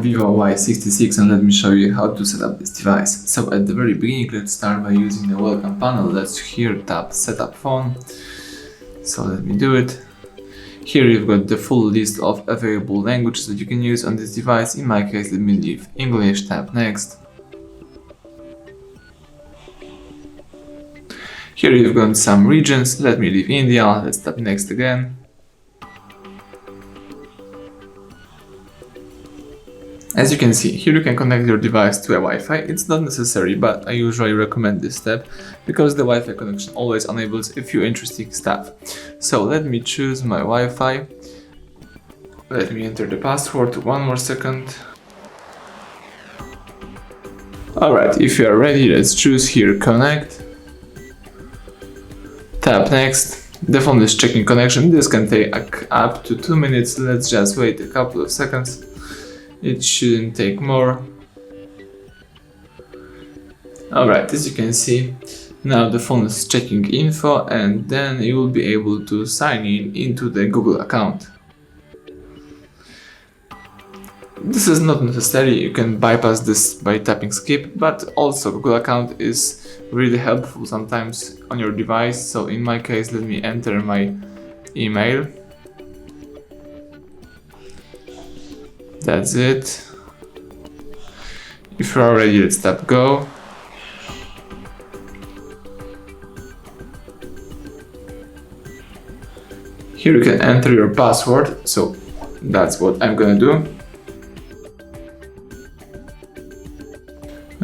VIVO Y66, and let me show you how to set up this device. So at the very beginning, let's start by using the welcome panel. Let's here tap setup phone. So let me do it. Here you've got the full list of available languages that you can use on this device. In my case, let me leave English, tap next. Here you've got some regions. Let me leave India, let's tap next again. As you can see, here you can connect your device to a Wi-Fi. It's not necessary, but I usually recommend this step because the Wi-Fi connection always enables a few interesting stuff. So let me choose my Wi-Fi. Let me enter the password. One more second. Alright, if you are ready, let's choose here connect. Tap next. The phone is checking connection. This can take up to 2 minutes. Let's just wait a couple of seconds. It shouldn't take more. Alright, as you can see, now the phone is checking info, and then you will be able to sign in into the Google account. This is not necessary, you can bypass this by tapping skip, but also Google account is really helpful sometimes on your device. So in my case, let me enter my email. That's it. If you're ready, let's tap go. Here you can enter your password, so that's what I'm gonna do.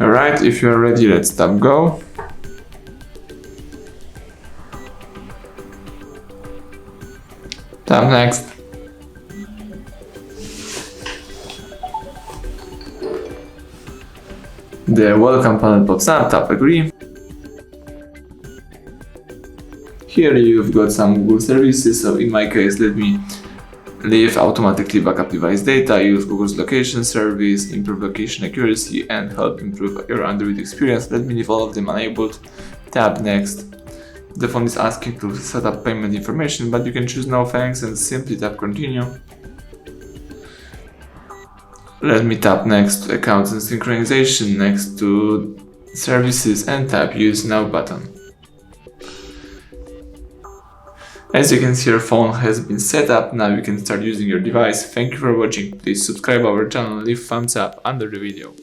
Alright, if you're ready, let's tap go. Tap next. The welcome panel pops up, tap agree. Here you've got some Google services, so in my case let me leave automatically backup device data, use Google's location service, improve location accuracy, and help improve your Android experience. Let me leave all of them enabled, tap next. The phone is asking to set up payment information, but you can choose no thanks and simply tap continue. Let me tap next to accounts and synchronization, next to services, and tap use now button. As you can see, your phone has been set up. Now you can start using your device. Thank you for watching. Please subscribe our channel and leave thumbs up under the video.